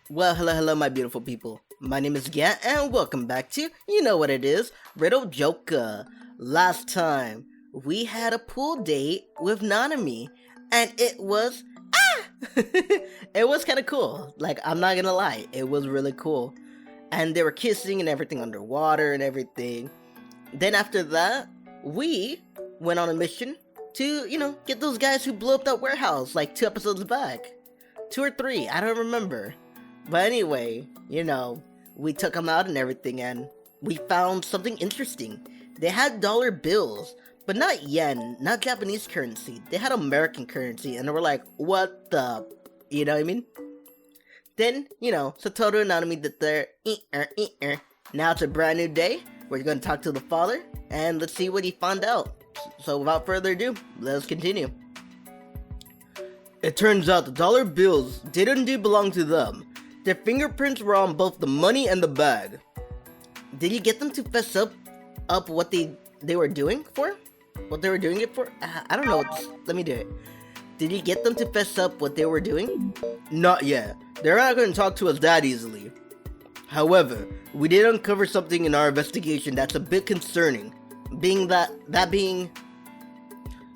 Well, hello, my beautiful people. My name is Gat, and welcome back to, you know what it is, Riddle Joker. Last time, we had a pool date with Nanami, and it was, it was kind of cool. Like, I'm not gonna lie, it was really cool. And they were kissing and everything underwater and everything. Then after that, we went on a mission to, get those guys who blew up that warehouse like 2 episodes back. 2 or 3, I don't remember. But anyway, we took them out and everything, and we found something interesting. They had dollar bills, but not yen, not Japanese currency. They had American currency, and they were like, what the, you know what I mean? Then, Satoru and Nanami did their Now it's a brand new day. We're gonna talk to the father, and let's see what he found out. So without further ado, let's continue. It turns out the dollar bills did indeed belong to them. Their fingerprints were on both the money and the bag. Did you get them to fess up what they were doing for? What they were doing it for? I don't know. Let me do it. Did you get them to fess up what they were doing? Not yet. They're not going to talk to us that easily. However, we did uncover something in our investigation that's a bit concerning. Being,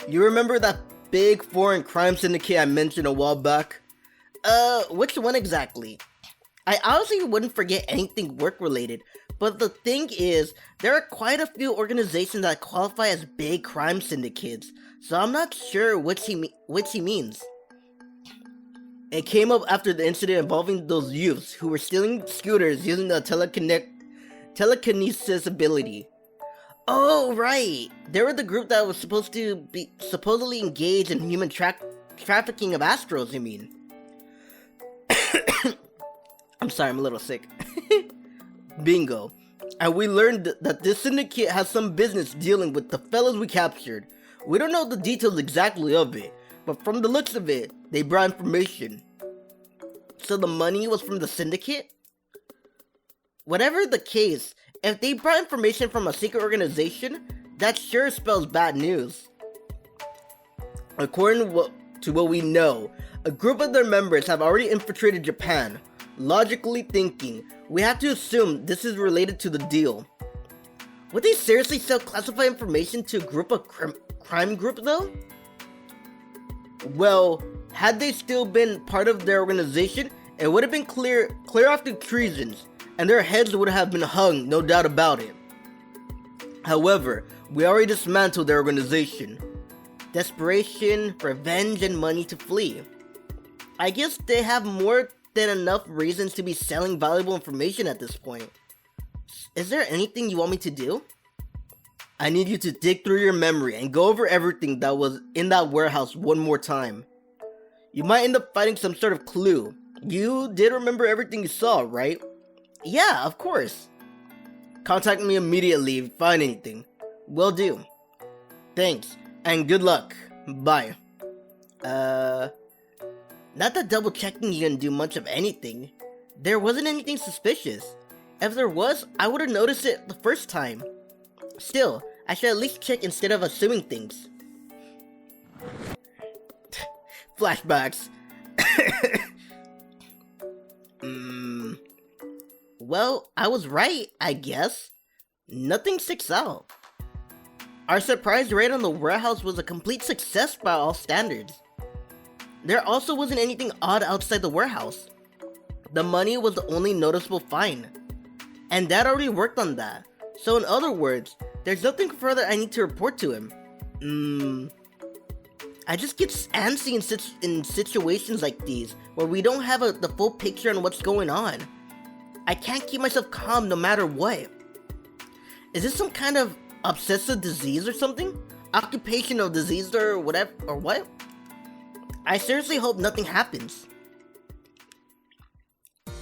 you remember that big foreign crime syndicate I mentioned a while back? Which one exactly? I honestly wouldn't forget anything work-related, but the thing is, there are quite a few organizations that qualify as big crime syndicates, so I'm not sure which he means. It came up after the incident involving those youths who were stealing scooters using the telekinesis ability. Oh, right! They were the group that was supposed to be supposedly engaged in human trafficking of Astrals, you mean? I'm sorry, I'm a little sick. Bingo. And we learned that this syndicate has some business dealing with the fellas we captured. We don't know the details exactly of it, but from the looks of it, they brought information. So the money was from the syndicate? Whatever the case, if they brought information from a secret organization, that sure spells bad news. According to what we know, a group of their members have already infiltrated Japan. Logically thinking, we have to assume this is related to the deal. Would they seriously sell classified information to a group of crime group though? Well, had they still been part of their organization, it would have been clear after treasons, and their heads would have been hung, no doubt about it. However, we already dismantled their organization. Desperation, revenge, and money to flee. I guess they have more than enough reasons to be selling valuable information at this point. Is there anything you want me to do? I need you to dig through your memory and go over everything that was in that warehouse one more time. You might end up finding some sort of clue. You did remember everything you saw, right? Yeah, of course. Contact me immediately if you find anything. Will do. Thanks, and good luck. Bye. Not that double checking you didn't do much of anything. There wasn't anything suspicious. If there was, I would have noticed it the first time. Still, I should at least check instead of assuming things. Flashbacks. Well, I was right, I guess. Nothing sticks out. Our surprise raid on the warehouse was a complete success by all standards. There also wasn't anything odd outside the warehouse. The money was the only noticeable find. And Dad already worked on that. So in other words, there's nothing further I need to report to him. I just get antsy in situations like these, where we don't have the full picture on what's going on. I can't keep myself calm no matter what. Is this some kind of obsessive disease or something? Occupational disease or whatever, or what? I seriously hope nothing happens. I'm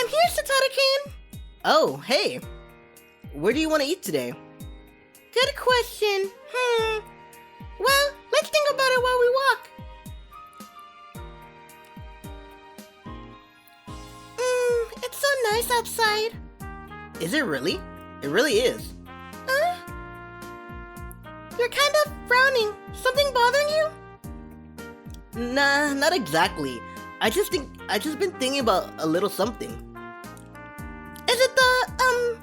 here, Satoru-kun! Oh, hey! Where do you want to eat today? Good question. Well, let's think about it while we walk. It's so nice outside. Is it really? It really is. You're kind of frowning. Something bothering you? Nah, not exactly. I just think I just been thinking about a little something. Is it the,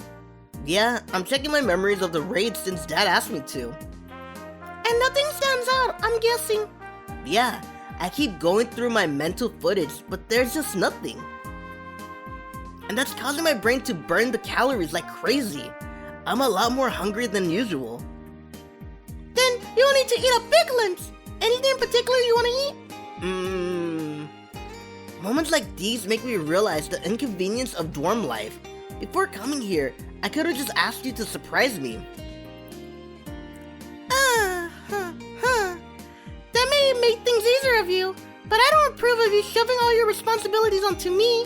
Yeah, I'm checking my memories of the raid since Dad asked me to. And nothing stands out, I'm guessing. Yeah, I keep going through my mental footage, but there's just nothing. And that's causing my brain to burn the calories like crazy. I'm a lot more hungry than usual. Then you'll need to eat a big lunch. Anything in particular you want to eat? Moments like these make me realize the inconvenience of dorm life. Before coming here, I could have just asked you to surprise me. That may make things easier of you, but I don't approve of you shoving all your responsibilities onto me.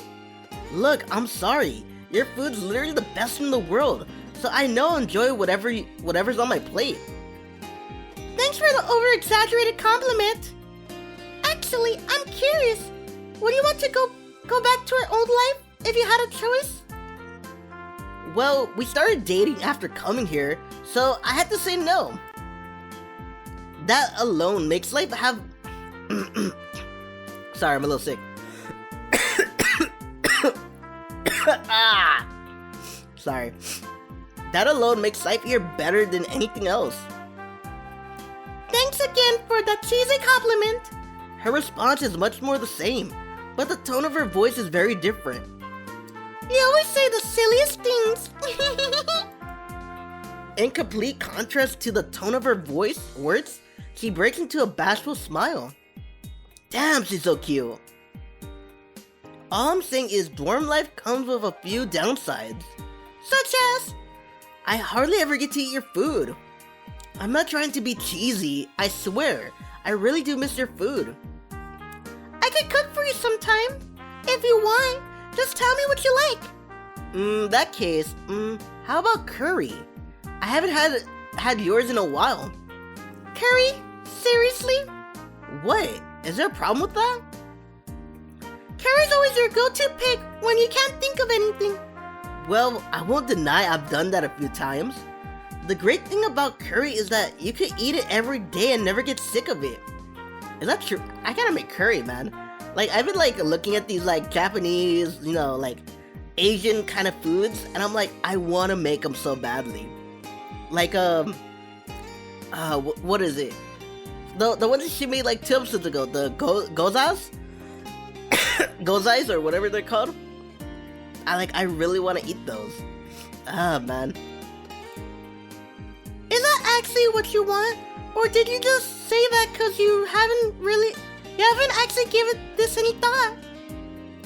Look, I'm sorry. Your food's literally the best in the world, so I know I'll enjoy whatever's on my plate. Thanks for the over-exaggerated compliment. Actually, I'm curious. Would you want to go back to our old life if you had a choice? Well, we started dating after coming here, so I had to say no. That alone makes life have... Sorry, I'm a little sick. Sorry. That alone makes life here better than anything else. Thanks again for that cheesy compliment. Her response is much more the same, but the tone of her voice is very different. You always say the silliest things. In complete contrast to the tone of her words, she breaks into a bashful smile. Damn, she's so cute. All I'm saying is dorm life comes with a few downsides. Such as? I hardly ever get to eat your food. I'm not trying to be cheesy, I swear. I really do miss your food. I could cook for you sometime. If you want, just tell me what you like. That case, how about curry? I haven't had yours in a while. Curry? Seriously? What? Is there a problem with that? Curry's always your go-to pick when you can't think of anything. Well, I won't deny I've done that a few times. The great thing about curry is that you can eat it every day and never get sick of it. Is that true? I gotta make curry, man. Like, I've been like looking at these like Japanese, like Asian kind of foods, and I'm like, I wanna make them so badly. Like, what is it? The one that she made like 2 episodes ago, the gozas? Gozais or whatever they're called. I really want to eat those. Man. Is that actually what you want? Or did you just say that because you haven't actually given this any thought?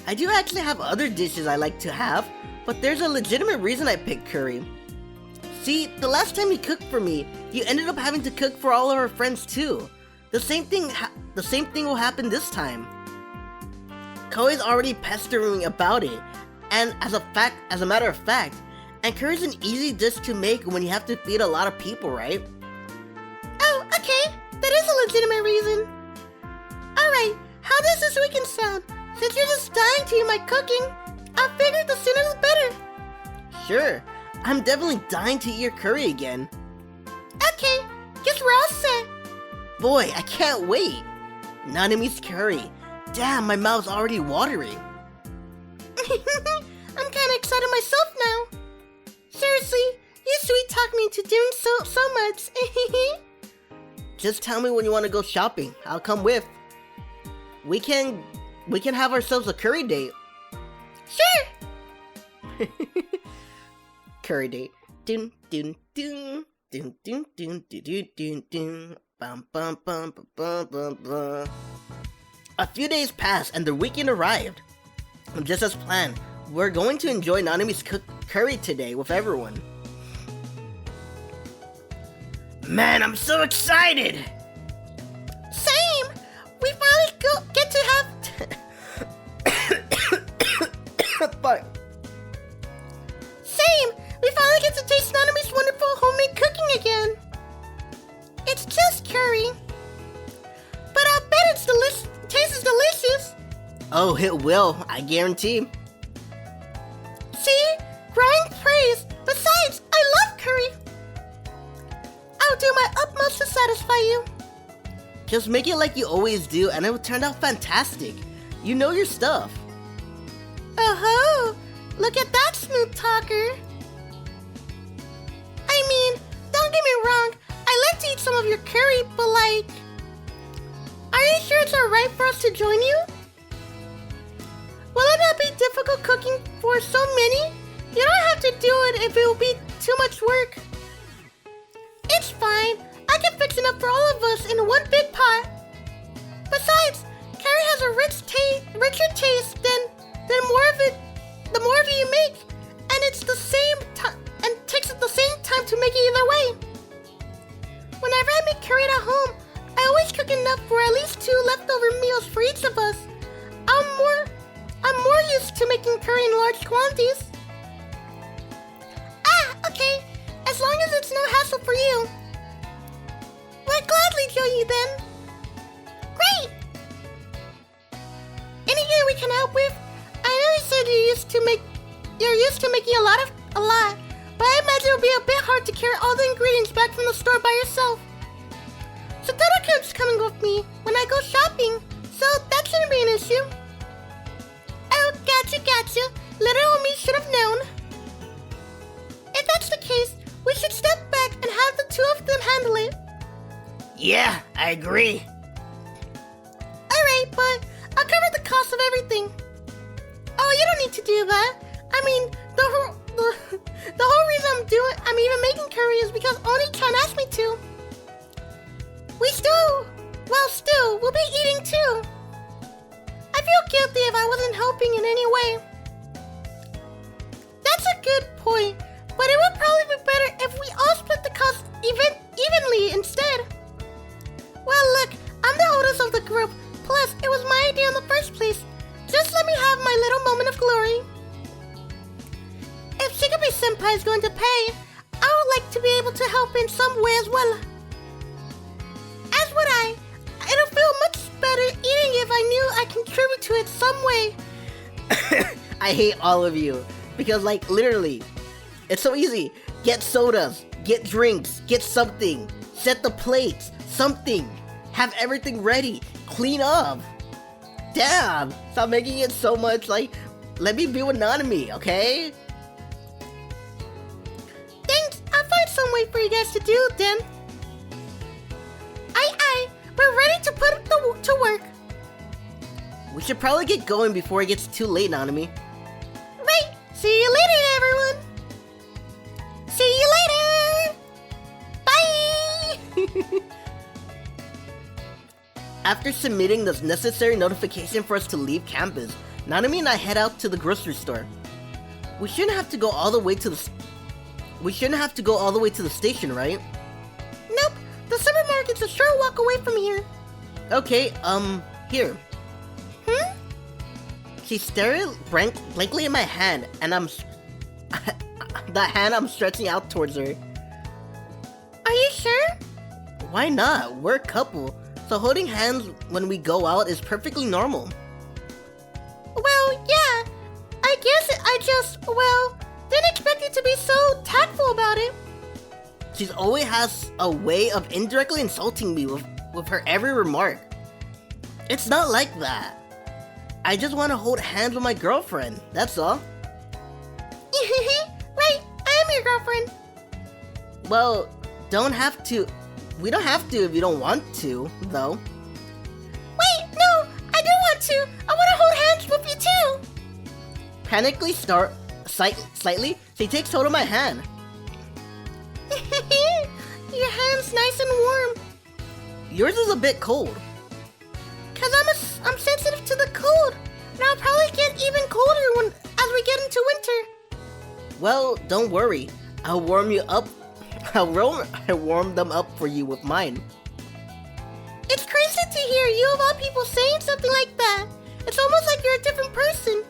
I do actually have other dishes I like to have, but there's a legitimate reason I picked curry. See, the last time you cooked for me, you ended up having to cook for all of our friends too. The same thing will happen this time. Koi's already pestering me about it, and as a matter of fact, and curry's an easy dish to make when you have to feed a lot of people, right? Oh, okay. That is a legitimate reason. Alright, how does this weekend sound? Since you're just dying to eat my cooking, I figured the sooner the better. Sure, I'm definitely dying to eat your curry again. Okay, guess we're all set. Boy, I can't wait. Nanami's curry. Damn, my mouth's already watery. I'm kinda excited myself now. Seriously, you sweet talk me into doing so much. Just tell me when you want to go shopping. I'll come with. We can have ourselves a curry date. Sure. Curry date. Dun dun dun dun dun dun dun dun dun. Bum bum bum bum bum bum. A few days passed and the weekend arrived. Just as planned, we're going to enjoy Nanami's curry today with everyone. Man, I'm so excited! Same! We finally get to have... But... Same! We finally get to taste Nanami's wonderful homemade cooking again. It's just curry. But I'll bet it tastes delicious. Oh, it will, I guarantee. See? Growing praise. Besides, I love curry. I'll do my utmost to satisfy you. Just make it like you always do and it will turn out fantastic. You know your stuff. Oh, look at that smooth talker. I mean, don't get me wrong, I like to eat some of your curry, but like, are you sure it's alright for us to join you? Will it not be difficult cooking for so many? You don't have to do it if it will be too much work. It's fine. I can fix enough for all of us in one big pot. Besides, curry has a richer taste than the more of it you make, and it's the same time and takes the same time to make it either way. Whenever I make curry at home, I always cook enough for at least 2 leftover meals for each of us. I'm more used to making curry in large quantities. Ah, okay. As long as it's no hassle for you. We'll gladly join you then. Great! Anything we can help with? I know you said you're used to making a lot, but I imagine it'll be a bit hard to carry all the ingredients back from the store by yourself. Satoru keeps coming with me when I go shopping, so that shouldn't be an issue. Oh, gotcha. Little me should have known. If that's the case, we should step back and have the 2 of them handle it. Yeah, I agree. Alright, but I'll cover the cost of everything. Oh, you don't need to do that. I mean, the whole reason I'm even making curry is because Oni-chan asked me to. We'll be eating too. I feel guilty if I wasn't helping in any way. That's a good point, but it would probably be better if we all split the cost evenly instead. Well, look, I'm the oldest of the group, plus it was my idea in the first place. Just let me have my little moment of glory. If Shikabe-senpai is going to pay, I would like to be able to help in some way as well. As would I. It'll feel much better eating if I knew I contribute to it some way. I hate all of you. Because, like, literally, it's so easy. Get sodas, get drinks, get something. Set the plates, something. Have everything ready. Clean up. Damn. Stop making it so much like, let me be with Nanami, okay? Thanks. I'll find some way for you guys to do it then. Aye. We're ready to put it to work. We should probably get going before it gets too late, Nanami. Right. See you later, everyone. See you later. Bye. After submitting the necessary notification for us to leave campus, Nanami and I head out to the grocery store. We shouldn't have to go all the way to the station, right? Nope. The supermarket's a short walk away from here. Okay, here. She stared blankly at my hand, and the hand I'm stretching out towards her. Are you sure? Why not? We're a couple, so holding hands when we go out is perfectly normal. Well, yeah. I guess I just, didn't expect you to be so tactful about it. She always has a way of indirectly insulting me with her every remark. It's not like that. I just want to hold hands with my girlfriend, that's all. Right, I am your girlfriend. Well, we don't have to if you don't want to, though. Wait, no, I do want to. I want to hold hands with you too. Panically slightly, she takes hold of my hand. Your hand's nice and warm. Yours is a bit cold. Cause I'm sensitive to the cold, and I'll probably get even colder as we get into winter. Well, don't worry. I'll warm you up. I'll warm them up for you with mine. It's crazy to hear you of all people saying something like that. It's almost like you're a different person.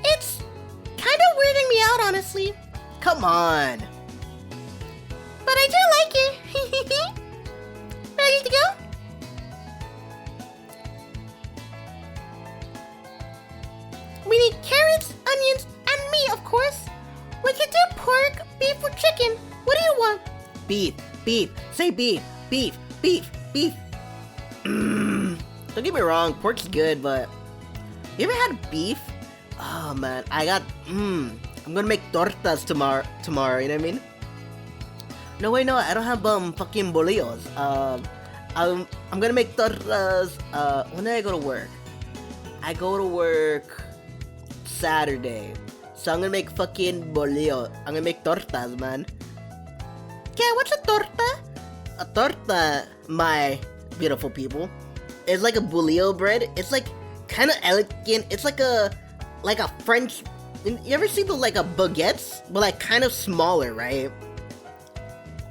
It's kind of weirding me out, honestly. Come on. But I do like it. Ready to go? We need carrots, onions, and meat, of course. We could do pork, beef, or chicken. What do you want? Beef. Say beef. Don't get me wrong, pork's good, but you ever had beef Oh man, I'm gonna make tortas tomorrow, you know what I mean? No wait, no, I don't have fucking bolillos. I'm gonna make tortas, when did I go to work? I go to work Saturday. So I'm gonna make fucking bolillo. I'm gonna make tortas, man. Yeah, what's a torta? A torta, my beautiful people, is like a bolillo bread. It's like kind of elegant. It's like a French. You ever see the like a baguettes, but like kind of smaller, right?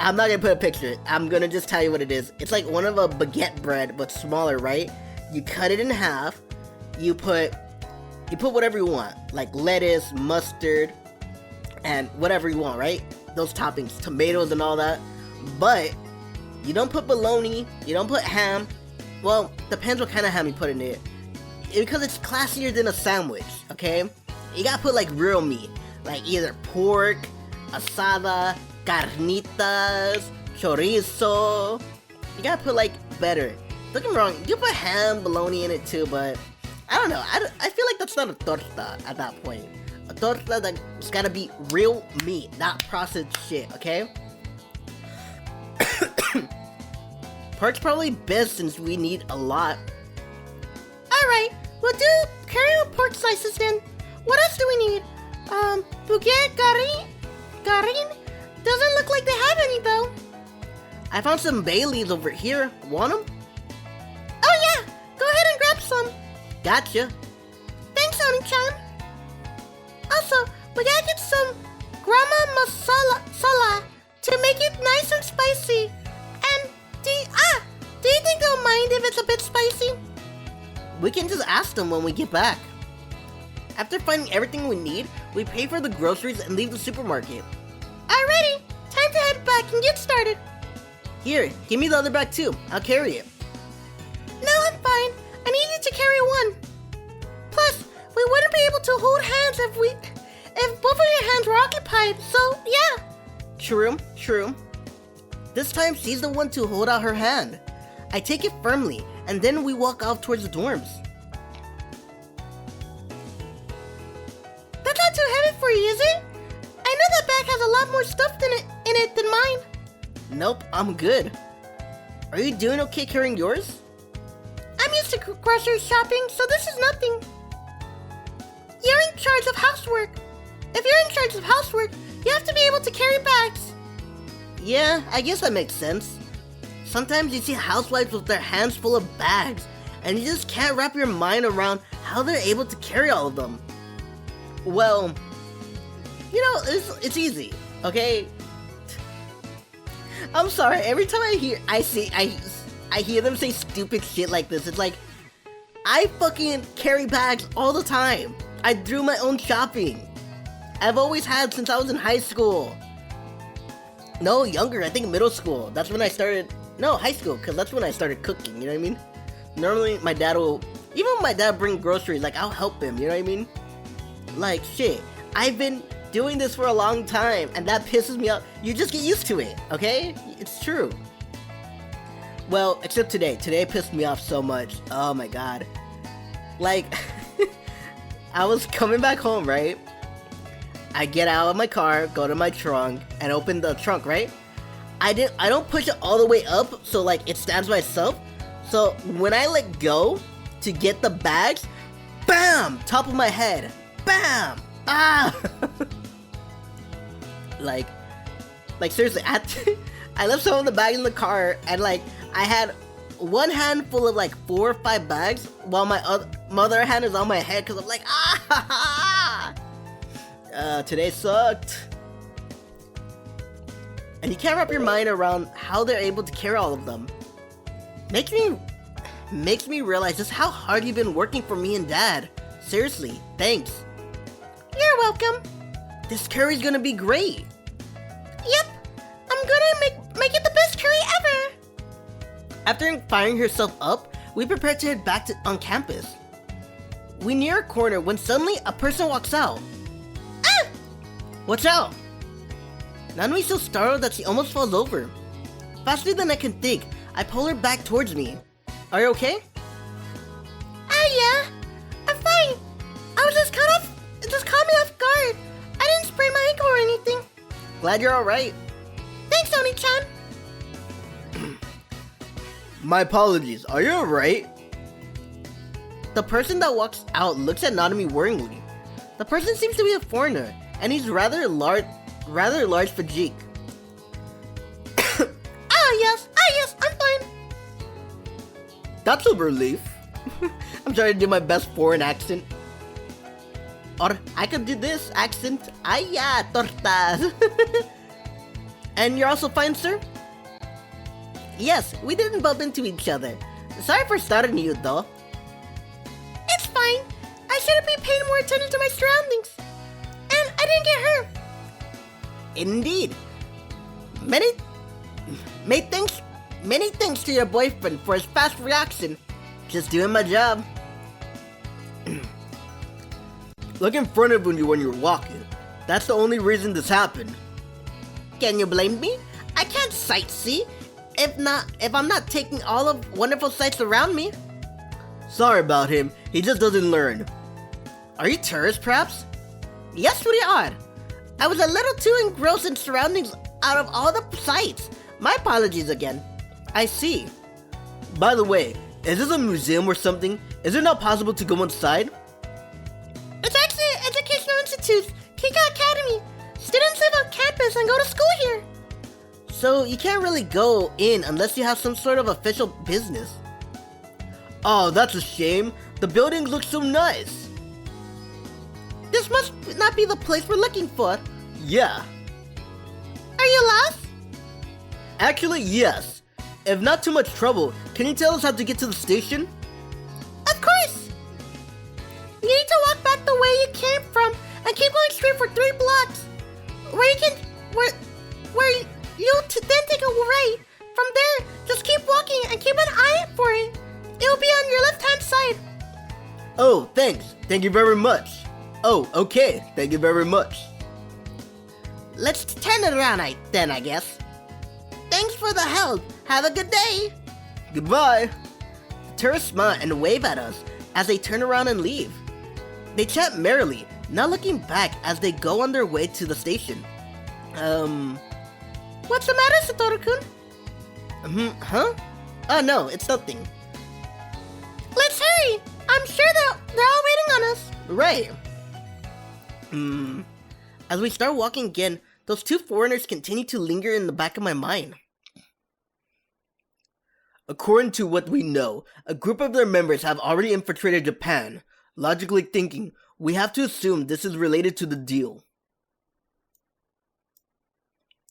I'm not gonna put a picture. I'm gonna just tell you what it is. It's like one of a baguette bread, but smaller, right? You cut it in half. You put whatever you want, like lettuce, mustard, and whatever you want, right? Those toppings, tomatoes and all that. But you don't put bologna, you don't put ham. Well, depends what kind of ham you put in it. Because it's classier than a sandwich, okay? You gotta put like real meat, like either pork, asada, carnitas, chorizo. You gotta put like better. Don't get me wrong, you put ham, bologna in it too, but I don't know. I feel like that's not a torta at that point. A torta that's gotta be real meat, not processed shit, okay? Pork's probably best since we need a lot. Alright, we'll do curry with pork slices then. What else do we need? Baguette garin? Doesn't look like they have any though. I found some bay leaves over here. Want them? Oh yeah, go ahead and grab some. Gotcha. Thanks, Oni-chan. Also, we gotta get some grama masala to make it nice and spicy. And do you think they'll mind if it's a bit spicy? We can just ask them when we get back. After finding everything we need, we pay for the groceries and leave the supermarket. Alrighty, time to head back and get started. Here, give me the other bag too. I'll carry it. No, I'm fine. I needed to carry one. Plus, we wouldn't be able to hold hands if both of your hands were occupied, so yeah. True. This time, she's the one to hold out her hand. I take it firmly, and then we walk off towards the dorms. That's not too heavy for you, is it? I know that bag has a lot more stuff in it than mine. Nope, I'm good. Are you doing okay carrying yours? I'm used to grocery shopping, so this is nothing. You're in charge of housework. If you're in charge of housework, you have to be able to carry bags. Yeah, I guess that makes sense. Sometimes you see housewives with their hands full of bags, and you just can't wrap your mind around how they're able to carry all of them. Well, you know, it's easy, okay? I'm sorry, every time I hear them say stupid shit like this, it's like, I fucking carry bags all the time. I do my own shopping. I've always had since I was in high school. No, younger, I think middle school. That's when I started, no, high school, because that's when I started cooking, you know what I mean? Normally, my dad will, even when my dad bring groceries, like, I'll help him, you know what I mean? Like, shit, I've been doing this for a long time, and that pisses me off. You just get used to it, okay? It's true. Well, except today. Today pissed me off so much. Oh my god. Like, I was coming back home, right? I get out of my car, go to my trunk, and open the trunk, right? I don't push it all the way up, so like it stands by itself. So when I let go to get the bags, bam! Top of my head. Bam! Ah! like seriously, I left some of the bags in the car, and like I had one hand full of like 4 or 5 bags, while my other hand is on my head because I'm like, ah! Today sucked. And you can't wrap your mind around how they're able to carry all of them. Makes me realize just how hard you've been working for me and Dad. Seriously, thanks. You're welcome. This curry's gonna be great. Yep, I'm gonna make it the best curry ever. After firing herself up, we prepare to head back on campus. We near a corner when suddenly a person walks out. Ah! Watch out! Nanami's so startled that she almost falls over. Faster than I can think, I pull her back towards me. Are you okay? Yeah, I'm fine. I was just kind of Glad you're alright. Thanks, Oni-chan. My apologies, are you alright? The person that walks out looks at Nanami worryingly. The person seems to be a foreigner, and he's rather large physique. Yes, I'm fine. That's a relief. I'm trying to do my best foreign accent. Or I could do this accent. Ay, tortas. And you're also fine, sir? Yes, we didn't bump into each other. Sorry for starting you, though. It's fine. I should have been paying more attention to my surroundings. And I didn't get hurt. Indeed. Many thanks to your boyfriend for his fast reaction. Just doing my job. Look in front of you when you're walking. That's the only reason this happened. Can you blame me? I can't sightsee if I'm not taking all of wonderful sights around me. Sorry about him. He just doesn't learn. Are you tourists, perhaps? Yes, we are. I was a little too engrossed in surroundings out of all the sights. My apologies again. I see. By the way, is this a museum or something? Is it not possible to go inside? It's actually an educational institute, Kika Academy. Students live on campus and go to school here. So you can't really go in unless you have some sort of official business. Oh, that's a shame. The buildings look so nice. This must not be the place we're looking for. Yeah. Are you lost? Actually, yes. If not too much trouble, can you tell us how to get to the station? Of course. You need to walk back the way you came from and keep going straight for 3 blocks. Where you'll then take a right. From there, just keep walking and keep an eye out for it. It'll be on your left-hand side. Oh, thanks. Thank you very much. Oh, okay. Thank you very much. Let's turn it around then, I guess. Thanks for the help. Have a good day. Goodbye. The tourists smile and wave at us as they turn around and leave. They chat merrily, not looking back as they go on their way to the station. What's the matter, Satoru-kun? Huh? Oh, no, it's nothing. Let's hurry. I'm sure they're all waiting on us. Right. As we start walking again, those 2 foreigners continue to linger in the back of my mind. According to what we know, a group of their members have already infiltrated Japan. Logically thinking, we have to assume this is related to the deal.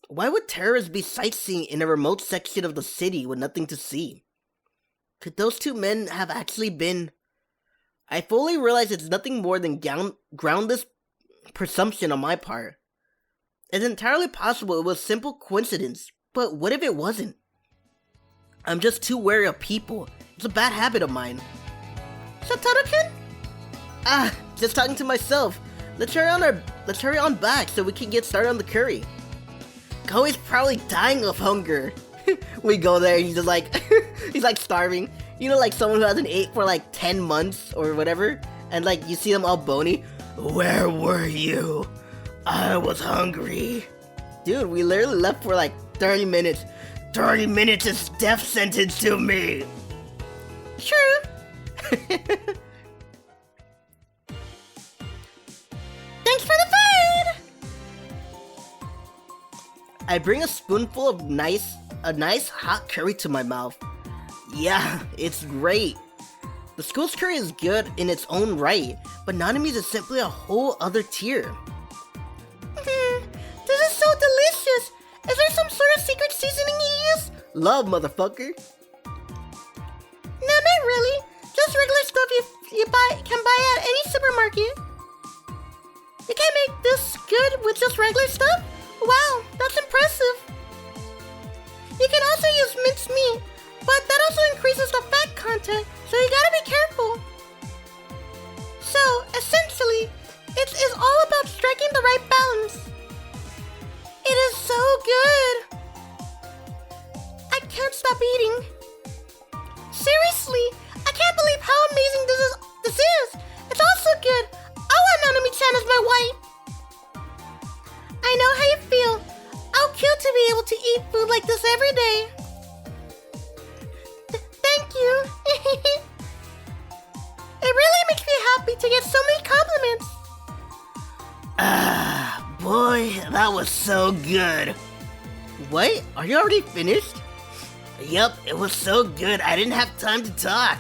Why would terrorists be sightseeing in a remote section of the city with nothing to see? Could those 2 men have actually been... I fully realize it's nothing more than groundless presumption on my part. It's entirely possible it was simple coincidence, but what if it wasn't? I'm just too wary of people. It's a bad habit of mine. Satoru-kun? Just talking to myself. Let's hurry on back so we can get started on the curry. Koi's probably dying of hunger. We go there and he's just like, he's like starving. You know, like someone who hasn't ate for like 10 months or whatever. And like, you see them all bony. Where were you? I was hungry. Dude, we literally left for like 30 minutes. 30 minutes is death sentence to me. True. Thanks for the food! I bring a spoonful of a nice hot curry to my mouth. Yeah, it's great. The school's curry is good in its own right, but Nanami's is simply a whole other tier. This is so delicious! Is there some sort of secret seasoning you use? Love, motherfucker. No, not really. Just regular stuff you can buy at any supermarket. You can make this good with just regular stuff? Wow, that's impressive. You can also use minced meat, but that also increases the fat content, so you gotta be careful. So, essentially, it is all about striking the right balance. It is so good. I can't stop eating. Seriously, I can't believe how amazing this is. It's all so good. I want Nanami-chan as my wife. I know how you feel. to be able to eat food like this every day. Thank you. It really makes me happy to get so many compliments. Ah, boy, that was so good. What? Are you already finished? Yup, it was so good I didn't have time to talk.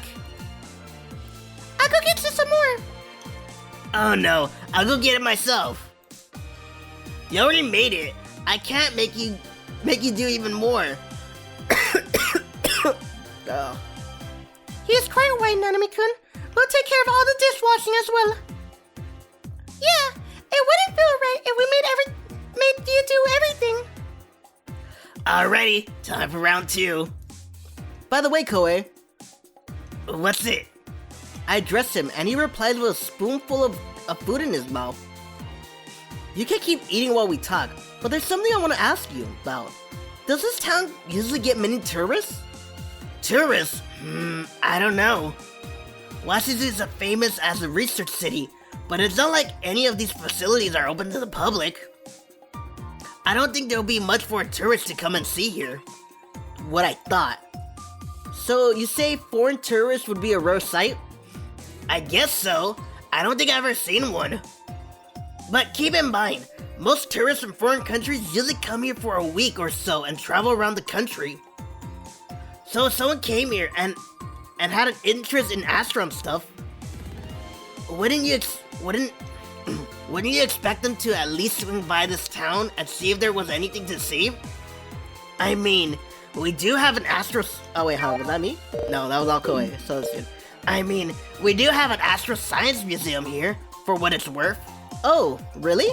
I'll go get you some more. Oh no, I'll go get it myself. You already made it. I can't make you do even more. Oh. He's quite right, Nanami-kun. We'll take care of all the dishwashing as well. Yeah, it wouldn't feel right if we made you do everything. Alrighty, time for round 2. By the way, Koei. What's it? I addressed him and he replies with a spoonful of food in his mouth. You can keep eating while we talk, but there's something I want to ask you about. Does this town usually get many tourists? Tourists? I don't know. Washington is famous as a research city, but it's not like any of these facilities are open to the public. I don't think there'll be much for a tourist to come and see here. What I thought. So you say foreign tourists would be a rare sight? I guess so. I don't think I've ever seen one. But keep in mind, most tourists from foreign countries usually come here for a week or so and travel around the country. So if someone came here and had an interest in Astron stuff, wouldn't you expect them to at least swing by this town and see if there was anything to see? I mean, we do have an Astral... Oh wait, was that me? No, that was all Koei, so that's good. I mean, we do have an Astral Science Museum here, for what it's worth. Oh, really?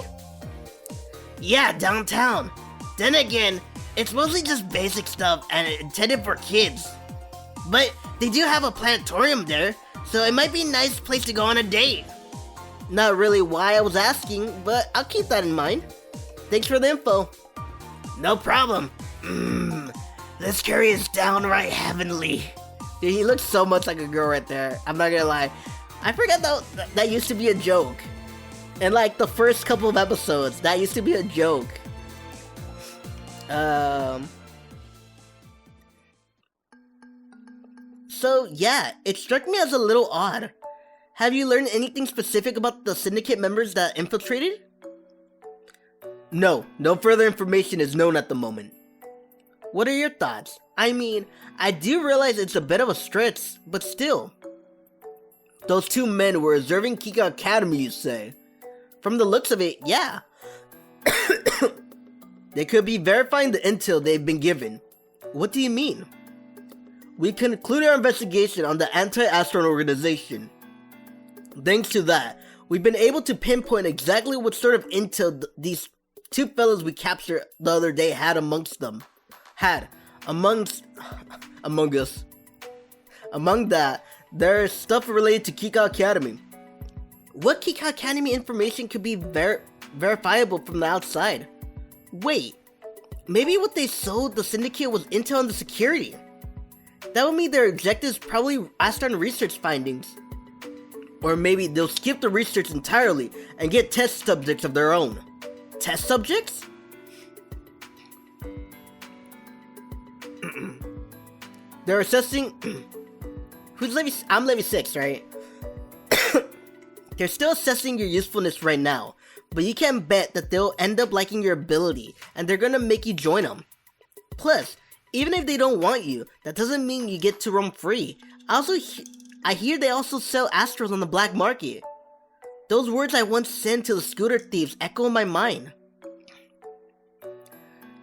Yeah, downtown. Then again, it's mostly just basic stuff and intended for kids. But they do have a planetarium there, so it might be a nice place to go on a date. Not really why I was asking, but I'll keep that in mind. Thanks for the info. No problem. This curry is downright heavenly. Dude, he looks so much like a girl right there. I'm not gonna lie. I forgot that used to be a joke. In like the first couple of episodes, that used to be a joke. So yeah, it struck me as a little odd. Have you learned anything specific about the syndicate members that infiltrated? No further information is known at the moment. What are your thoughts? I mean, I do realize it's a bit of a stretch, but still. Those 2 men were observing Kika Academy, you say? From the looks of it, yeah. They could be verifying the intel they've been given. What do you mean? We concluded our investigation on the anti-Astron organization. Thanks to that, we've been able to pinpoint exactly what sort of intel these 2 fellows we captured the other day had among us. Among that, there's stuff related to Kika Academy. What Kika Academy information could be verifiable from the outside? Wait, maybe what they sold the syndicate was intel on the security. That would mean their objective is probably Astron research findings. Or maybe they'll skip the research entirely and get test subjects of their own. Test subjects? They're assessing... I'm Levy 6, right? They're still assessing your usefulness right now, but you can bet that they'll end up liking your ability, and they're gonna make you join them. Plus, even if they don't want you, that doesn't mean you get to roam free. I hear they also sell Astrals on the black market. Those words I once sent to the scooter thieves echo in my mind.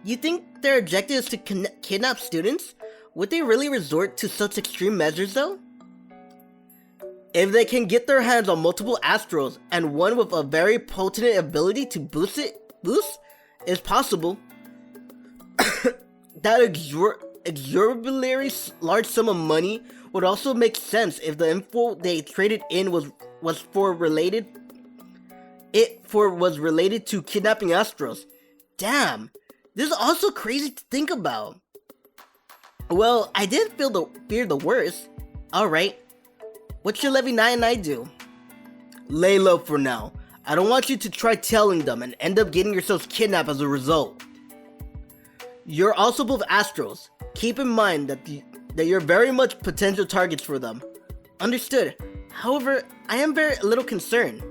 You think their objective is to kidnap students? Would they really resort to such extreme measures though? If they can get their hands on multiple Astrals and one with a very potent ability to boost, is possible. That exorbitantly large sum of money would also make sense if the info they traded in was related to kidnapping Astrals. Damn, this is also crazy to think about. Well, I did fear the worst. Alright, what should Levy 9 and I do? Lay low for now. I don't want you to try telling them and end up getting yourselves kidnapped as a result. You're also both Astrals. Keep in mind that you're very much potential targets for them. Understood. However, I am a little concerned.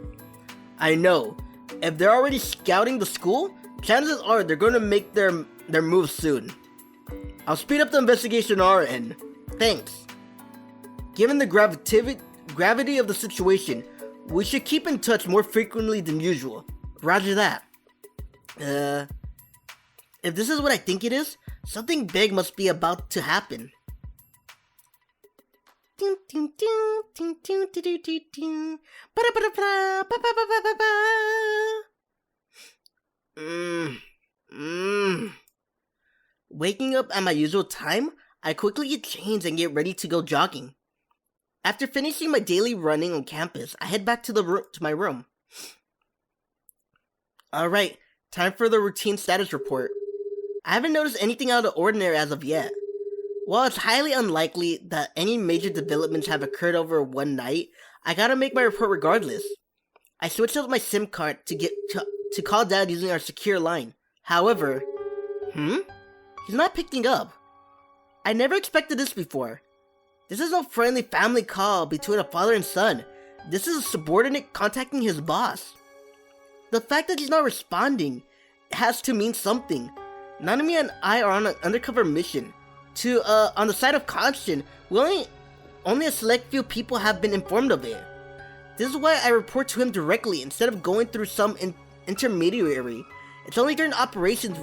I know. If they're already scouting the school, chances are they're going to make their move soon. I'll speed up the investigation on our end. Thanks. Given the gravity of the situation, we should keep in touch more frequently than usual. Roger that. If this is what I think it is, something big must be about to happen. Waking up at my usual time, I quickly get changed and get ready to go jogging. After finishing my daily running on campus, I head back to my room. Alright, time for the routine status report. I haven't noticed anything out of the ordinary as of yet. While it's highly unlikely that any major developments have occurred over one night, I gotta make my report regardless. I switched out my SIM card to call Dad using our secure line. However, he's not picking up. I never expected this before. This is no friendly family call between a father and son. This is a subordinate contacting his boss. The fact that he's not responding has to mean something. Nanami and I are on an undercover mission. On the side of caution, only a select few people have been informed of it. This is why I report to him directly instead of going through some intermediary. It's only during operations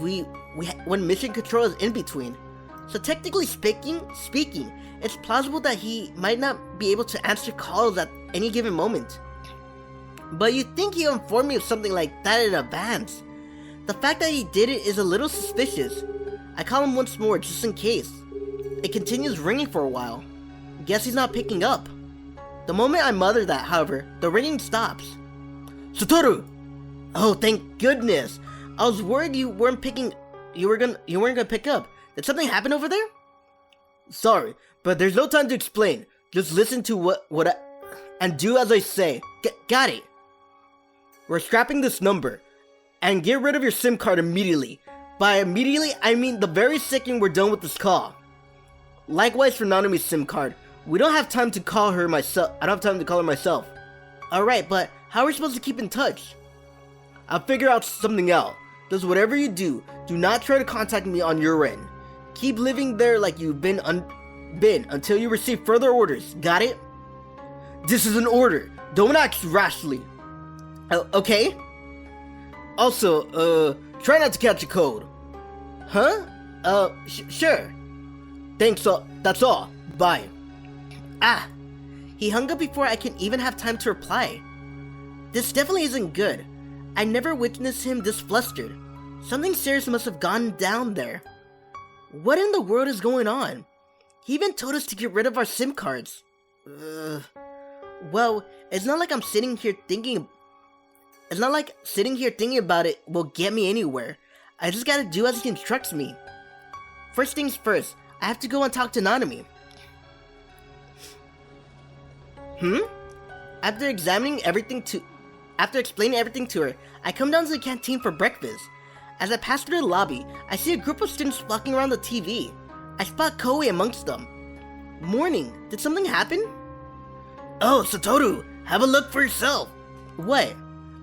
when mission control is in between. So technically speaking, it's plausible that he might not be able to answer calls at any given moment. But you'd think he'll inform me of something like that in advance. The fact that he did it is a little suspicious. I call him once more just in case. It continues ringing for a while. Guess he's not picking up. The moment I mutter that, however, the ringing stops. Satoru! Oh, thank goodness! I was worried you weren't gonna pick up. Did something happen over there? Sorry, but there's no time to explain. Just listen to and do as I say. Got it. We're scrapping this number. And get rid of your SIM card immediately. By immediately, I mean the very second we're done with this call. Likewise for Nanami's SIM card. We don't have time to call her myself. I don't have time to call her myself. Alright, but how are we supposed to keep in touch? I'll figure out something out. Just whatever you do not try to contact me on your end. Keep living there like you've been until you receive further orders. Got it? This is an order. Don't act rashly. Okay? Also, try not to catch a cold. Huh? Sure. Thanks, that's all. Bye. Ah! He hung up before I can even have time to reply. This definitely isn't good. I never witnessed him this flustered. Something serious must have gone down there. What in the world is going on? He even told us to get rid of our SIM cards. Well, it's not like sitting here thinking about it will get me anywhere. I just gotta do as he instructs me. First things first, I have to go and talk to Nanami. After explaining everything to her, I come down to the canteen for breakfast. As I pass through the lobby, I see a group of students flocking around the TV. I spot Koei amongst them. Morning, did something happen? Oh, Satoru, have a look for yourself. What?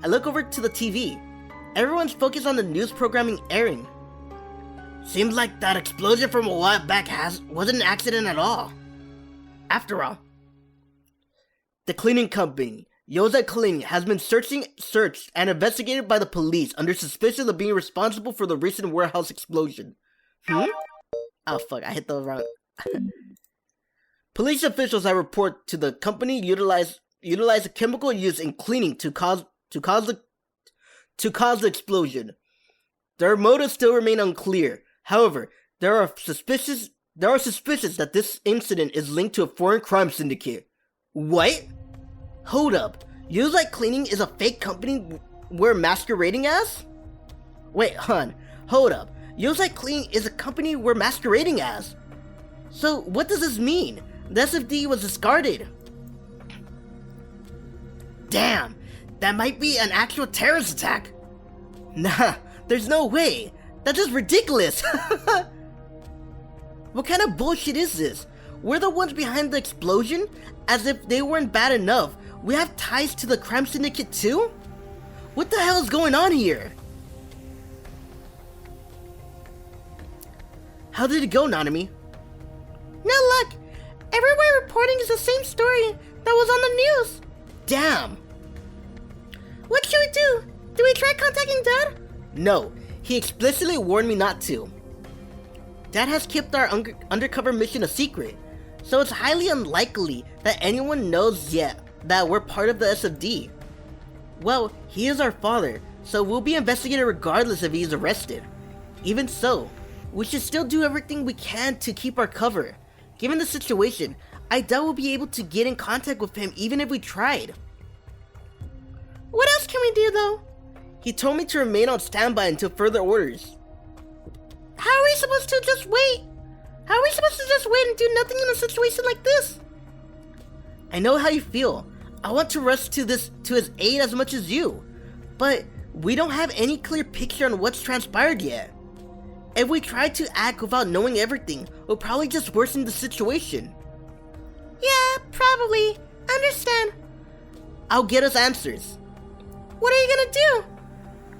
I look over to the TV. Everyone's focused on the news programming airing. Seems like that explosion from a while back wasn't an accident at all. After all, the cleaning company, Yozai Cleaning, has been searched and investigated by the police under suspicion of being responsible for the recent warehouse explosion. Oh fuck, I hit the wrong... Police officials have reported to the company utilize a chemical used in cleaning to cause the explosion. Their motives still remain unclear. However, there are suspicions that this incident is linked to a foreign crime syndicate. What? Hold up. YuzuSoft Cleaning is a fake company we're masquerading as? Wait, hon. Hold up. YuzuSoft Cleaning is a company we're masquerading as. So, what does this mean? The SFD was discarded. Damn, that might be an actual terrorist attack. Nah, there's no way. That's just ridiculous! What kind of bullshit is this? We're the ones behind the explosion? As if they weren't bad enough, we have ties to the crime syndicate too? What the hell is going on here? How did it go, Nanami? No luck. Everywhere reporting is the same story that was on the news. Damn! What should we do? Do we try contacting Dad? No, he explicitly warned me not to. Dad has kept our undercover mission a secret, so it's highly unlikely that anyone knows yet that we're part of the SFD. Well, he is our father, so we'll be investigated regardless if he's arrested. Even so, we should still do everything we can to keep our cover. Given the situation, I doubt we'll be able to get in contact with him even if we tried. What else can we do though? He told me to remain on standby until further orders. How are we supposed to just wait? How are we supposed to just wait and do nothing in a situation like this? I know how you feel. I want to rush to his aid as much as you. But we don't have any clear picture on what's transpired yet. If we try to act without knowing everything, we'll probably just worsen the situation. Yeah, probably. Understand. I'll get us answers. What are you gonna do?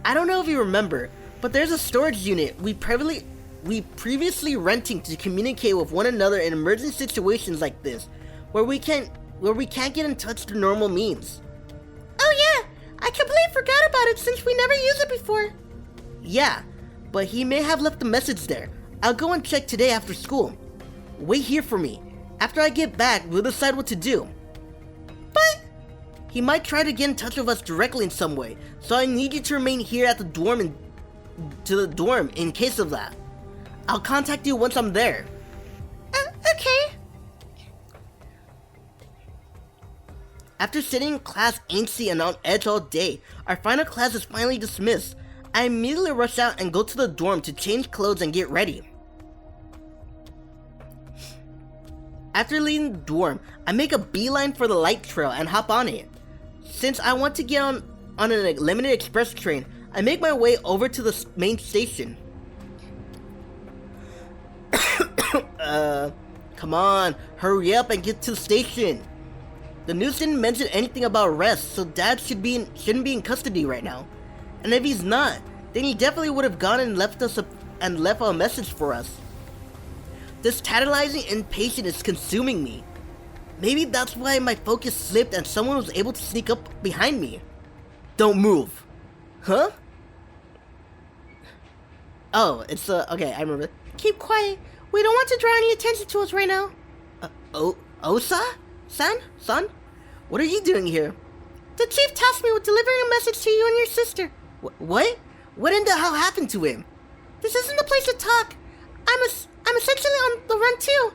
I don't know if you remember, but there's a storage unit we previously renting to communicate with one another in emergency situations like this, where we can't get in touch through normal means. Oh yeah, I completely forgot about it since we never used it before. Yeah, but he may have left a message there. I'll go and check today after school. Wait here for me. After I get back, we'll decide what to do. But he might try to get in touch with us directly in some way, so I need you to remain here at the dorm in case of that. I'll contact you once I'm there. Okay. After sitting in class antsy and on edge all day, our final class is finally dismissed. I immediately rush out and go to the dorm to change clothes and get ready. After leaving the dorm, I make a beeline for the light trail and hop on it. Since I want to get on an limited express train, I make my way over to the main station. Come on, hurry up and get to the station. The news didn't mention anything about arrest, so Dad shouldn't be in custody right now. And if he's not, then he definitely would have gone and left a message for us. This tantalizing impatience is consuming me. Maybe that's why my focus slipped and someone was able to sneak up behind me. Don't move. Huh? Oh, it's okay, I remember. Keep quiet. We don't want to draw any attention to us right now. Son? What are you doing here? The chief tasked me with delivering a message to you and your sister. What? What in the hell happened to him? This isn't the place to talk. I'm essentially on the run too.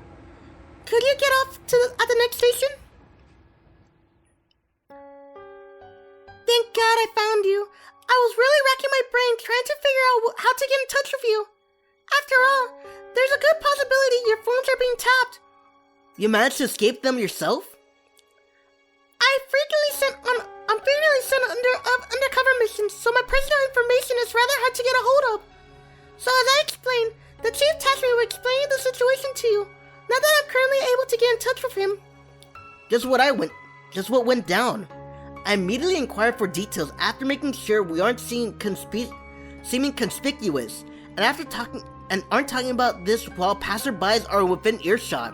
Could you get off at the next station? Thank God I found you. I was really racking my brain trying to figure out how to get in touch with you. After all, there's a good possibility your phones are being tapped. You managed to escape them yourself? I frequently sent undercover missions, so my personal information is rather hard to get a hold of. So as I explained, the chief tasked me with explaining the situation to you. Now that I'm currently able to get in touch with him. Just what went down. I immediately inquired for details after making sure we aren't seeming conspicuous, and aren't talking about this while passerbys are within earshot.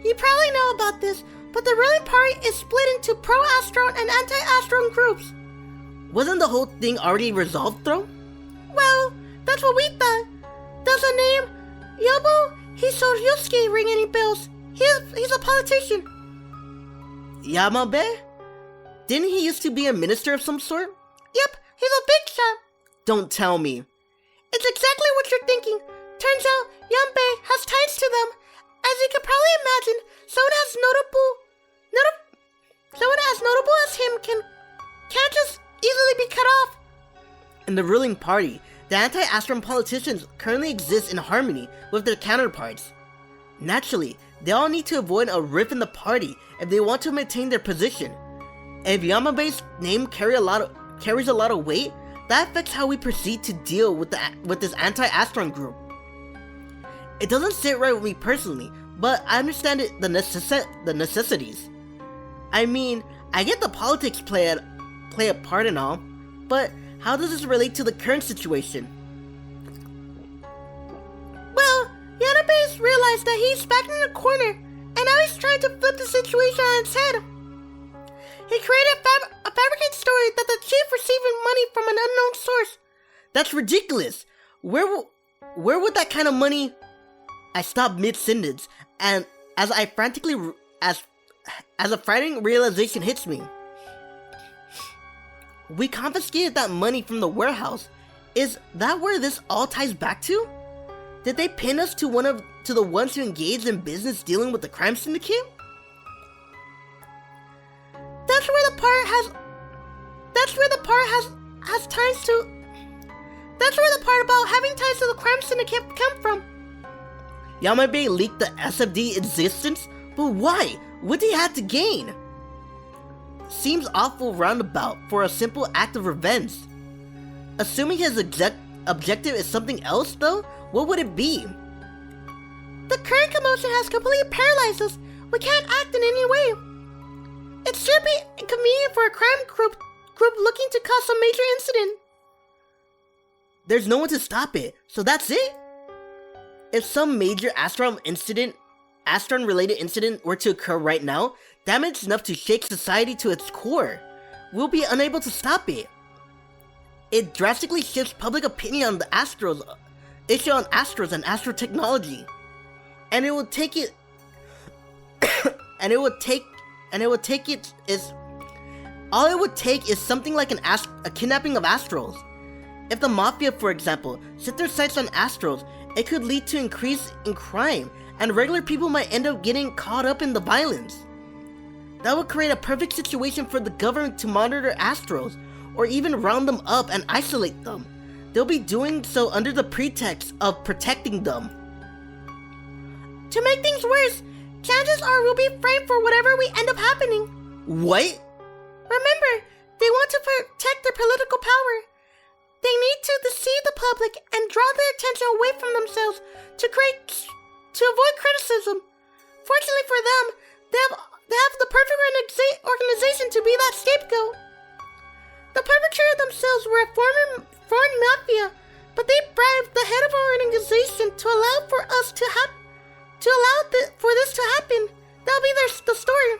You probably know about this, but the ruling party is split into pro-Astron and anti-Astron groups. Wasn't the whole thing already resolved, though? Well, that's what we thought. Does the name Yobo Hisoryusuke ring any bells? He's a politician. Yamabe? Didn't he used to be a minister of some sort? Yep, he's a big shot. Don't tell me. It's exactly what you're thinking. Turns out Yamabe has ties to them. As you can probably imagine, someone as notable as him can't just easily be cut off. In the ruling party, the anti-Astron politicians currently exist in harmony with their counterparts. Naturally, they all need to avoid a rift in the party if they want to maintain their position. If Yamabe's name carries a lot of weight, that affects how we proceed to deal with this anti-Astron group. It doesn't sit right with me personally, but I understand the necessities. I mean, I get the politics play a part and all, but how does this relate to the current situation? Well, Yanabe's realized that he's backed in a corner, and now he's trying to flip the situation on its head. He created a fabricated story that the chief receiving money from an unknown source. That's ridiculous. Where would that kind of money? I stopped mid-sentence, and as a frightening realization hits me. We confiscated that money from the warehouse. Is that where this all ties back to? Did they pin us to the ones who engaged in business dealing with the crime syndicate? That's where the part about having ties to the crime syndicate come from. Yamabe leaked the SFD existence, but why? What did he have to gain? Seems awful roundabout for a simple act of revenge. Assuming his objective is something else though, what would it be? The current commotion has completely paralyzed us. We can't act in any way. It should be inconvenient for a crime group looking to cause some major incident. There's no one to stop it, so that's it? If some major Astron-related incident were to occur right now, damage enough to shake society to its core, we'll be unable to stop it. It drastically shifts public opinion on the Astrals, issue on Astrals and Astro technology, and it will take it. All it would take is something like a kidnapping of Astrals. If the Mafia, for example, set their sights on Astrals, it could lead to increase in crime, and regular people might end up getting caught up in the violence. That would create a perfect situation for the government to monitor Astrals, or even round them up and isolate them. They'll be doing so under the pretext of protecting them. To make things worse, chances are we'll be framed for whatever we end up happening. What? Remember, they want to protect their political power. They need to deceive the public and draw their attention away from themselves to avoid criticism. Fortunately for them, they have the perfect organization to be that scapegoat. The perpetrator themselves were a foreign mafia, but they bribed the head of our organization to allow for this to happen. That'll be the story.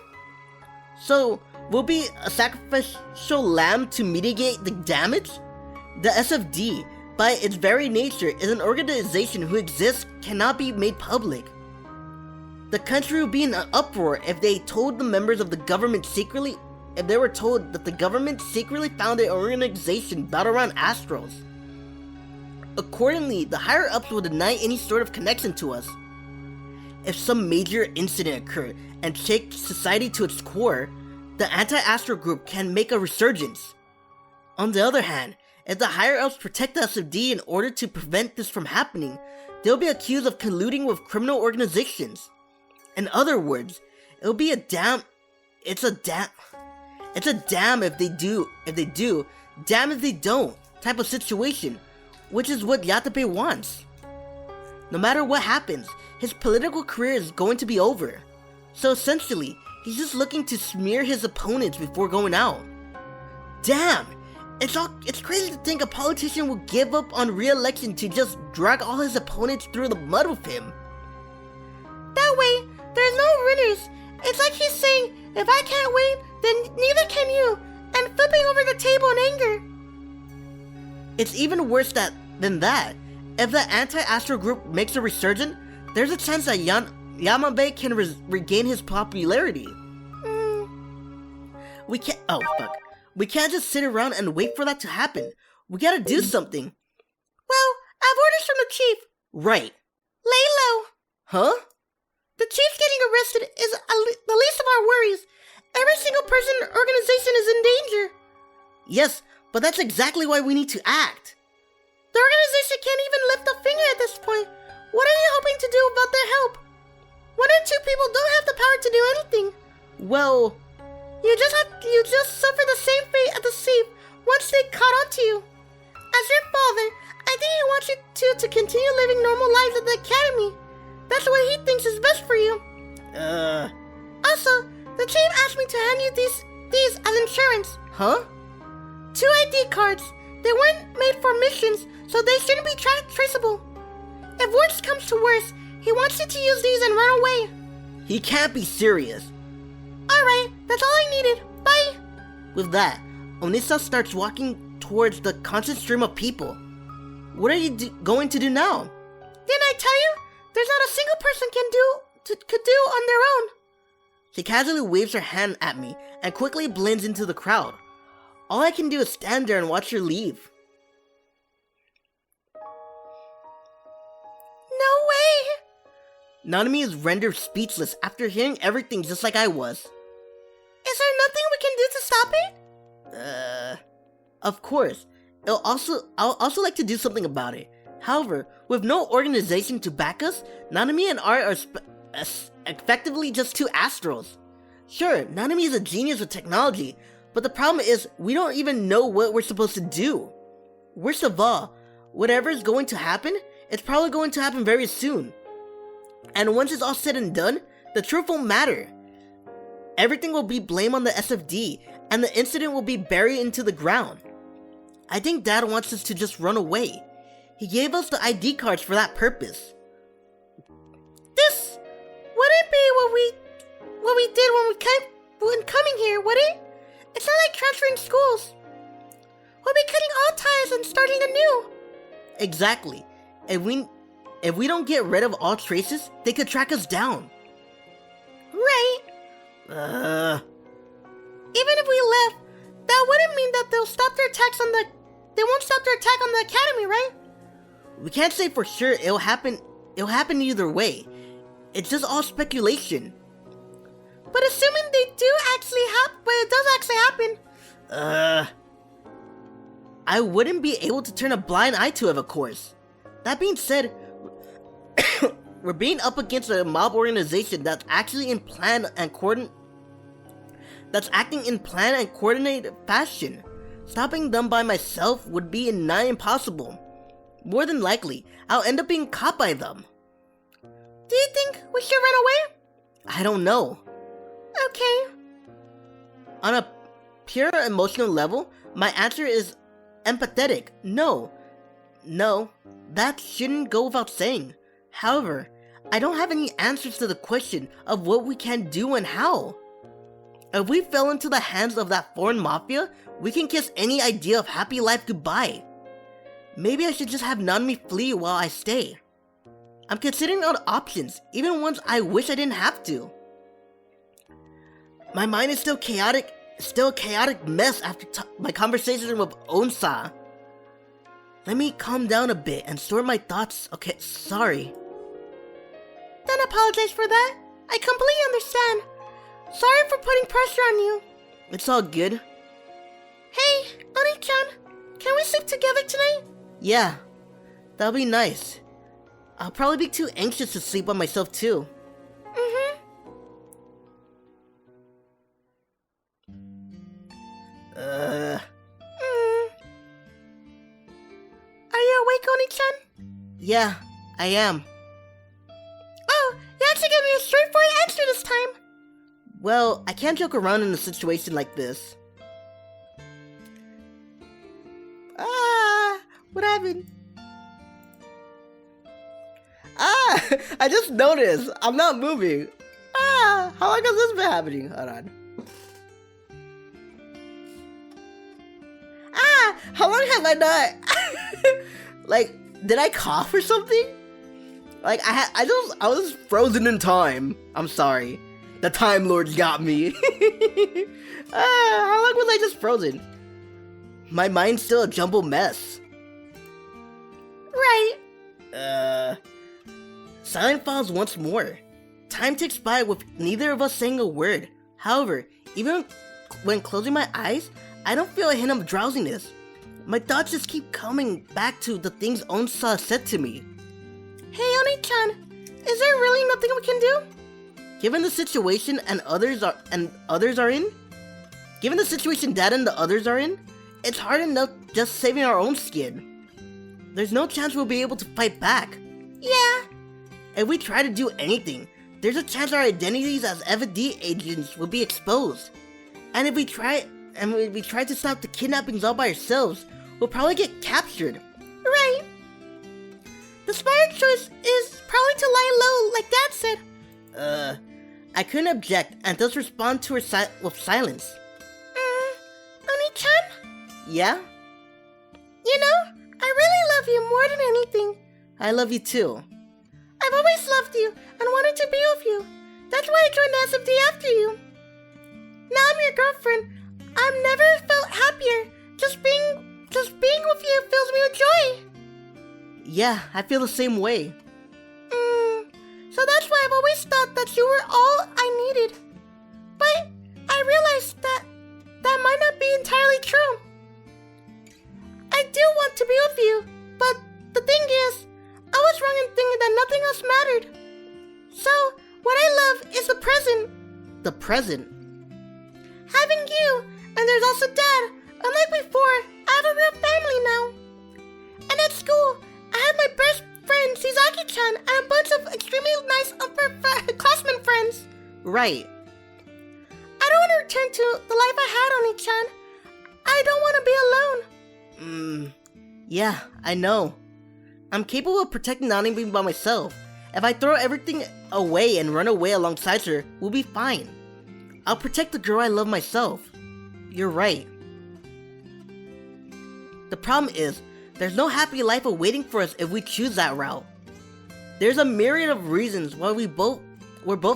So, will be a sacrificial lamb to mitigate the damage? The SFD, by its very nature, is an organization whose existence cannot be made public. The country would be in an uproar if they told the members of the government if they were told that the government secretly founded an organization built around Astrals. Accordingly, the higher-ups would deny any sort of connection to us. If some major incident occurred and shake society to its core, the anti-Astral group can make a resurgence. On the other hand, if the higher-ups protect the SFD in order to prevent this from happening, they'll be accused of colluding with criminal organizations. In other words, it'll be damn if they do, damn if they don't type of situation, which is what Yatabe wants. No matter what happens, his political career is going to be over. So essentially, he's just looking to smear his opponents before going out. Damn! It's crazy to think a politician will give up on re-election to just drag all his opponents through the mud with him. That way, there's no winners. It's like he's saying, if I can't win, then neither can you, and flipping over the table in anger. It's even worse than that. If the anti-Astral group makes a resurgence, there's a chance that Yamabe can regain his popularity. We can't just sit around and wait for that to happen. We gotta do something. Well, I've orders from the chief. Right. Lay low. Huh? The chief's getting arrested is the least of our worries. Every single person in the organization is in danger. Yes, but that's exactly why we need to act. The organization can't even lift a finger at this point. What are you hoping to do about their help? One or two people don't have the power to do anything. Well, you just suffer the same fate as the thief once they caught on to you. to continue living normal lives at the academy. That's what he thinks is best for you. Also, the chief asked me to hand you these as insurance. Huh? 2 ID cards. They weren't made for missions, so they shouldn't be traceable. If worse comes to worse, he wants you to use these and run away. He can't be serious. Alright, that's all I needed. Bye. With that, Onisa starts walking towards the constant stream of people. What are you going to do now? Didn't I tell you? There's not a single person could do on their own. She casually waves her hand at me and quickly blends into the crowd. All I can do is stand there and watch her leave. No way! Nanami is rendered speechless after hearing everything just like I was. Is there nothing we can do to stop it? Of course. I'll also like to do something about it. However, with no organization to back us, Nanami and Ari are effectively just 2 Astrals. Sure, Nanami is a genius with technology, but the problem is we don't even know what we're supposed to do. Worst of all, whatever is going to happen, it's probably going to happen very soon. And once it's all said and done, the truth won't matter. Everything will be blamed on the SFD, and the incident will be buried into the ground. I think Dad wants us to just run away. He gave us the ID cards for that purpose. This wouldn't be what we did when coming here, would it? It's not like transferring schools. We'll be cutting all ties and starting anew. Exactly. If we don't get rid of all traces, they could track us down. Right. Even if we left, that wouldn't mean that they won't stop their attack on the academy, right? We can't say for sure it'll happen either way. It's just all speculation. But assuming it does actually happen. I wouldn't be able to turn a blind eye to it, of course. That being said, we're being up against a mob organization that's actually acting in planned and coordinated fashion. Stopping them by myself would be nigh impossible. More than likely, I'll end up being caught by them. Do you think we should run away? I don't know. Okay. On a pure emotional level, my answer is empathetic. No, that shouldn't go without saying. However, I don't have any answers to the question of what we can do and how. If we fell into the hands of that foreign mafia, we can kiss any idea of happy life goodbye. Maybe I should just have Nanami flee while I stay. I'm considering all the options, even ones I wish I didn't have to. My mind is still a chaotic mess after my conversation with Onsa. Let me calm down a bit and sort my thoughts. Okay, sorry. Don't apologize for that. I completely understand. Sorry for putting pressure on you. It's all good. Hey, Oni-chan, can we sleep together tonight? Yeah, that'll be nice. I'll probably be too anxious to sleep by myself too. Are you awake, Oni-chan? Yeah, I am. Oh, you actually gave me a straightforward answer this time. Well, I can't joke around in a situation like this. What happened? I just noticed. I'm not moving. How long has this been happening? Hold on. How long have I not? Like, did I cough or something? Like, I was frozen in time. I'm sorry. The Time Lord got me. How long was I just frozen? My mind's still a jumbled mess. Right. Silence falls once more. Time ticks by with neither of us saying a word. However, even when closing my eyes, I don't feel a hint of drowsiness. My thoughts just keep coming back to the things Onsa said to me. Hey, Oni-chan, is there really nothing we can do? Given the situation given the situation Dad and the others are in, it's hard enough just saving our own skin. there's no chance we'll be able to fight back. Yeah. If we try to do anything, there's a chance our identities as FD agents will be exposed. And if we try to stop the kidnappings all by ourselves, we'll probably get captured. Right. The smart choice is probably to lie low, like Dad said. I couldn't object and thus respond to her with silence. Oni-chan? Yeah? You know, I really love you more than anything. I love you too. I've always loved you and wanted to be with you. That's why I joined SFD after you. Now I'm your girlfriend. I've never felt happier. Just being with you fills me with joy. Yeah, I feel the same way. So that's why I've always thought that you were all I needed. But I realized that might not be entirely true. I do want to be with you, but the thing is, I was wrong in thinking that nothing else mattered. So, what I love is the present. The present? Having you, and there's also Dad. Unlike before, I have a real family now. And at school, I have my best friend Sasaki-chan and a bunch of extremely nice upperclassmen friends. Right. I don't want to return to the life I had, Oni-chan. I don't want to be alone. Yeah, I know. I'm capable of protecting Nanami by myself. If I throw everything away and run away alongside her, we'll be fine. I'll protect the girl I love myself. You're right. The problem is, there's no happy life awaiting for us if we choose that route. There's a myriad of reasons why we're both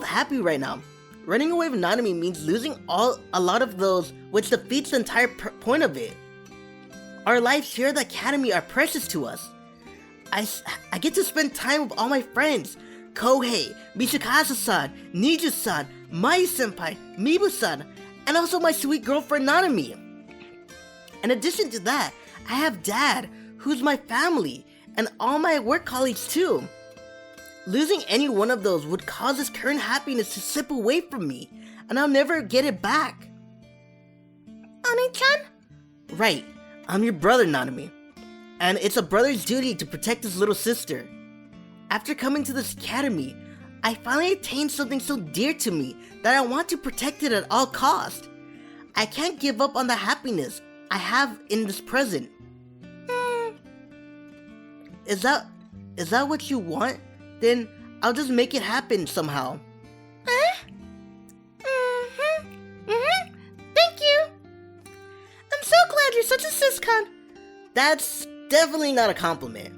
happy right now. Running away with Nanami means losing a lot of those, which defeats the entire point of it. Our lives here at the academy are precious to us. I get to spend time with all my friends. Kohei, Mishikasa-san, Niju-san, Mai-senpai, Mibu-san, and also my sweet girlfriend Nanami. In addition to that, I have Dad, who's my family, and all my work colleagues too. Losing any one of those would cause this current happiness to slip away from me, and I'll never get it back. Oni-chan? Right, I'm your brother, Nanami. And it's a brother's duty to protect his little sister. After coming to this academy, I finally attained something so dear to me that I want to protect it at all costs. I can't give up on the happiness I have in this present. Is that what you want? Then I'll just make it happen somehow. Thank you. I'm so glad you're such a siscon. That's definitely not a compliment.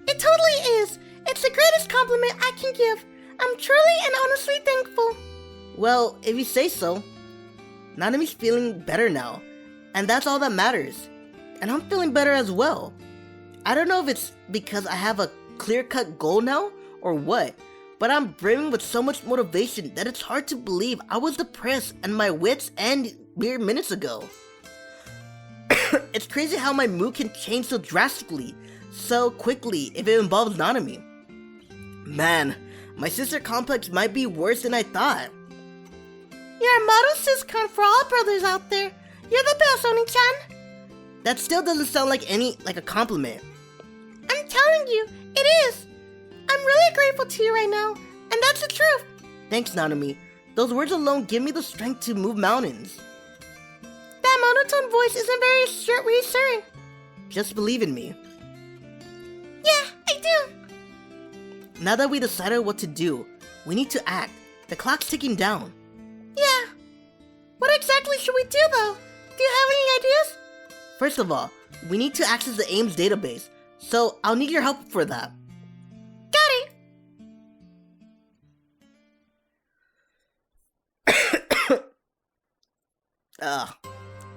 It totally is. It's the greatest compliment I can give. I'm truly and honestly thankful. Well, if you say so. Nanami's feeling better now, and that's all that matters. And I'm feeling better as well. I don't know if it's because I have a clear-cut goal now, or what, but I'm brimming with so much motivation that it's hard to believe I was depressed and my wits end mere minutes ago. It's crazy how my mood can change so drastically, so quickly if it involves Nanami. Man, my sister complex might be worse than I thought. You're a model siscon for all brothers out there. You're the best, Oni-chan. That still doesn't sound like a compliment. I'm telling you, it is. I'm really grateful to you right now, and that's the truth. Thanks, Nanami. Those words alone give me the strength to move mountains. That monotone voice isn't very reassuring. Just believe in me. Yeah, I do. Now that we decided what to do, we need to act. The clock's ticking down. Yeah. What exactly should we do, though? Do you have any ideas? First of all, we need to access the AIMS database, so I'll need your help for that. Got it.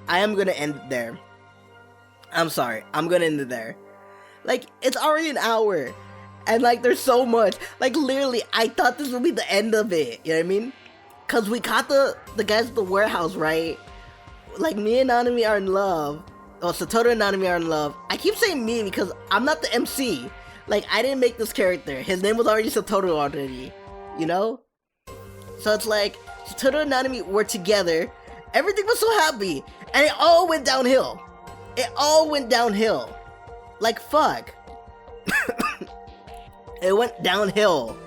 I am gonna end it there. I'm sorry, I'm gonna end it there. Like, it's already an hour, and there's so much. Literally, I thought this would be the end of it, you know what I mean? Cause we caught the guys at the warehouse, right? Me and Nanami are in love. Well, Satoru and Nanami are in love. I keep saying me because I'm not the MC. I didn't make this character. His name was already Satoru already, you know? So it's Satoru and Nanami were together. Everything was so happy, and it all went downhill. It all went downhill. Like, fuck. It went downhill.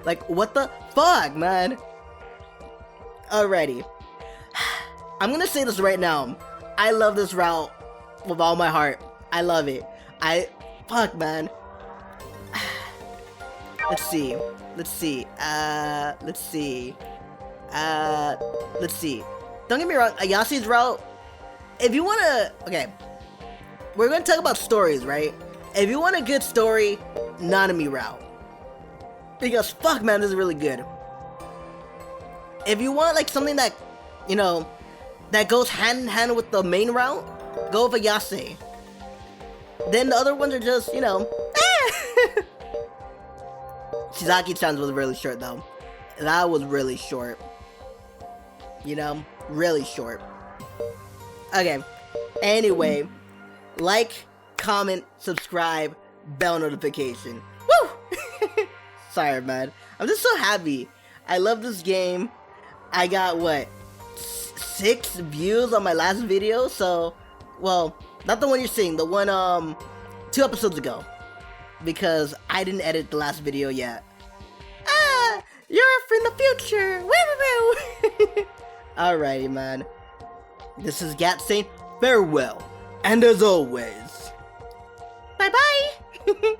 Like, what the fuck, man? Alrighty. I'm gonna say this right now. I love this route with all my heart. I love it. Fuck, man. Let's see. Let's see. Let's see. Let's see. Don't get me wrong, Ayasi's route, if you wanna... Okay. We're gonna talk about stories, right? If you want a good story, Nanami route. Because, fuck, man, this is really good. If you want, like, something that, you know, that goes hand in hand with the main route, go with Ayase. Then the other ones are just, you know... Shizaki-chan's was really short, though. That was really short. You know? Really short. Okay. Anyway. Like, comment, subscribe, bell notification. Woo! Sorry, man. I'm just so happy. I love this game. I got, what? 6 views on my last video, so... Well, not the one you're seeing. The one, 2 episodes ago. Because I didn't edit the last video yet. Ah! You're from the future! Woo woo woo! Alrighty, man. This is Gat saying farewell. And as always... Bye bye!